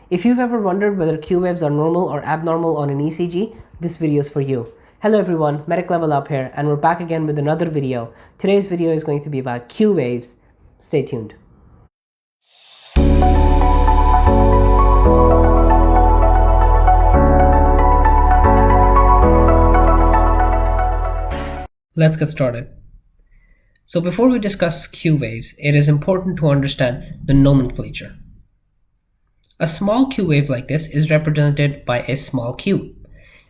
If you've ever wondered whether Q waves are normal or abnormal on an ECG, this video is for you. Hello everyone, Medic Level Up here, and we're back again with another video. Today's video is going to be about Q waves. Stay tuned. Let's get started. So before we discuss Q waves, it is important to understand the nomenclature. A small Q wave like this is represented by a small q.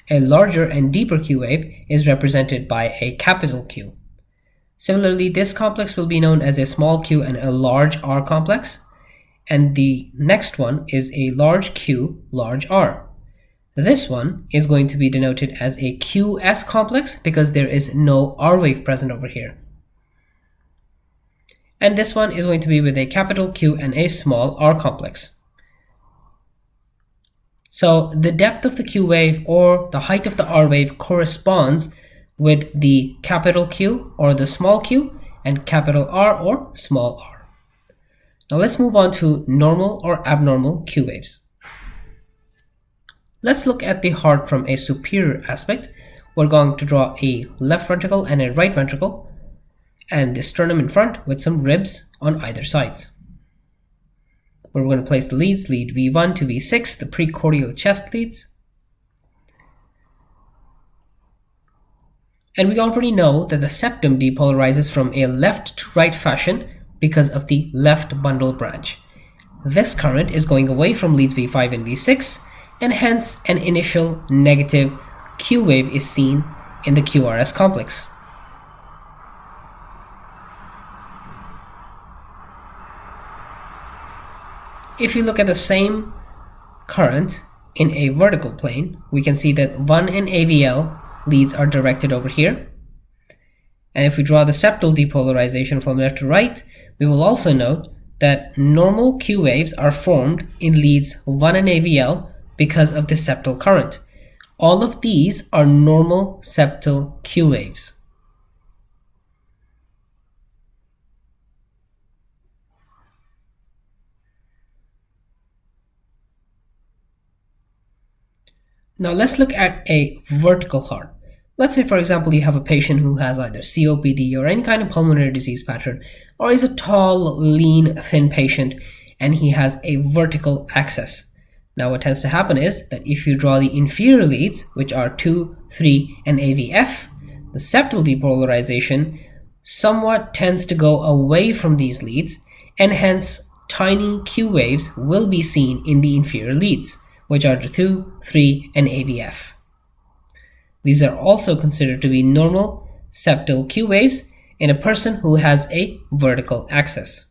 A larger and deeper Q wave is represented by a capital Q. Similarly, this complex will be known as a small q and a large R complex, and the next one is a large Q, large R. This one is going to be denoted as a QS complex because there is no R wave present over here. And this one is going to be with a capital Q and a small R complex. So the depth of the Q wave or the height of the R wave corresponds with the capital Q or the small q and capital R or small r. Now let's move on to normal or abnormal Q waves. Let's look at the heart from a superior aspect. We're going to draw a left ventricle and a right ventricle and the sternum in front with some ribs on either sides. We're going to place the leads, lead V1 to V6, the precordial chest leads. And we already know that the septum depolarizes from a left to right fashion because of the left bundle branch. This current is going away from leads V5 and V6, and hence an initial negative Q wave is seen in the QRS complex. If you look at the same current in a vertical plane, we can see that 1 and AVL leads are directed over here. And if we draw the septal depolarization from left to right, we will also note that normal Q waves are formed in leads 1 and AVL because of the septal current. All of these are normal septal Q waves. Now let's look at a vertical heart. Let's say, for example, you have a patient who has either COPD or any kind of pulmonary disease pattern, or is a tall, lean, thin patient, and he has a vertical axis. Now what tends to happen is that if you draw the inferior leads, which are 2, 3, and AVF, the septal depolarization somewhat tends to go away from these leads, and hence tiny Q waves will be seen in the inferior leads, which are the 2, 3, and AVF. These are also considered to be normal septal Q waves in a person who has a vertical axis.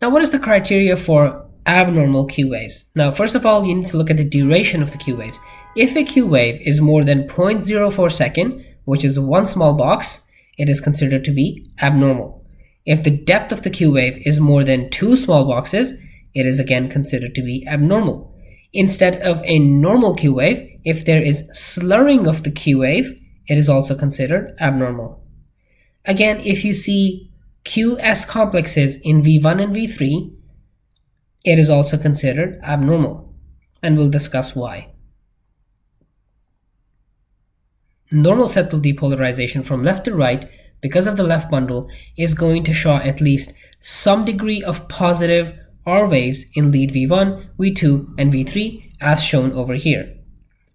Now, what is the criteria for abnormal Q waves? Now, first of all, you need to look at the duration of the Q waves. If a Q wave is more than 0.04 second, which is one small box, it is considered to be abnormal. If the depth of the Q wave is more than 2 small boxes, it is again considered to be abnormal. Instead of a normal Q wave, if there is slurring of the Q wave, it is also considered abnormal. Again, if you see QS complexes in V1 and V3, it is also considered abnormal, and we'll discuss why. Normal septal depolarization from left to right because of the left bundle is going to show at least some degree of positive R waves in lead V1, V2, and V3 as shown over here,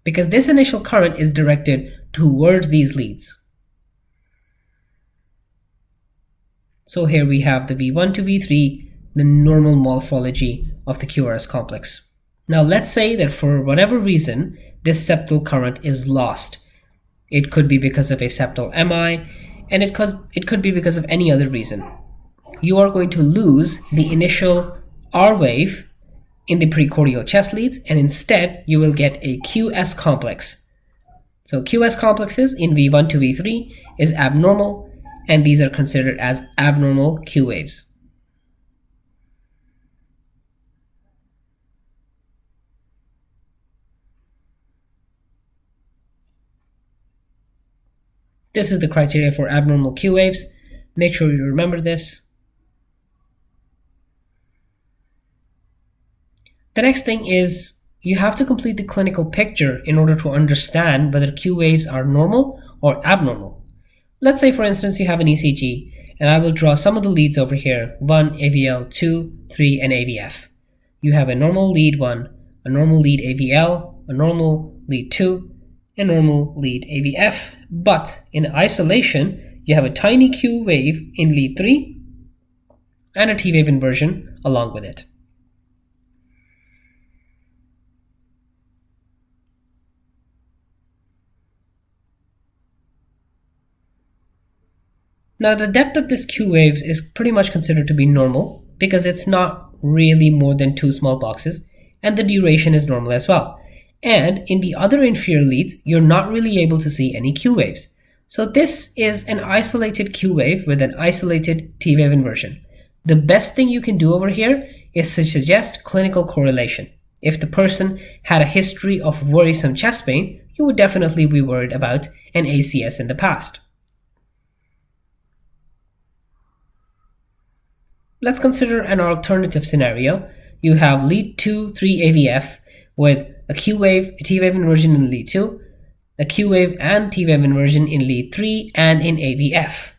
because this initial current is directed towards these leads. So here we have the V1 to V3, the normal morphology of the QRS complex. Now let's say that for whatever reason, this septal current is lost. It could be because of a septal MI, and it could be because of any other reason. You are going to lose the initial R wave in the precordial chest leads, and instead you will get a QS complex. So QS complexes in V1 to V3 is abnormal, and these are considered as abnormal Q waves. This is the criteria for abnormal Q waves. Make sure you remember this. The next thing is you have to complete the clinical picture in order to understand whether Q waves are normal or abnormal. Let's say, for instance, you have an ECG, and I will draw some of the leads over here: 1, AVL, 2, 3, and AVF. You have a normal lead 1, a normal lead AVL, a normal lead 2, a normal lead AVF, but in isolation, you have a tiny Q wave in lead 3 and a T wave inversion along with it. Now, the depth of this Q wave is pretty much considered to be normal because it's not really more than 2 small boxes, and the duration is normal as well. And in the other inferior leads, you're not really able to see any Q waves. So this is an isolated Q wave with an isolated T wave inversion. The best thing you can do over here is to suggest clinical correlation. If the person had a history of worrisome chest pain, you would definitely be worried about an ACS in the past. Let's consider an alternative scenario. You have lead 2, 3 AVF with a Q wave, a T wave inversion in lead 2, a Q wave and T wave inversion in lead 3 and in AVF.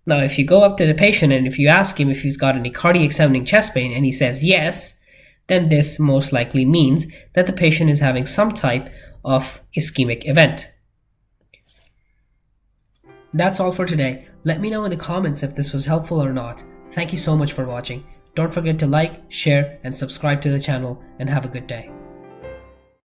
Now, if you go up to the patient and if you ask him if he's got any cardiac sounding chest pain and he says yes, then this most likely means that the patient is having some type of ischemic event. That's all for today. Let me know in the comments if this was helpful or not. Thank you so much for watching. Don't forget to like, share, and subscribe to the channel, and have a good day.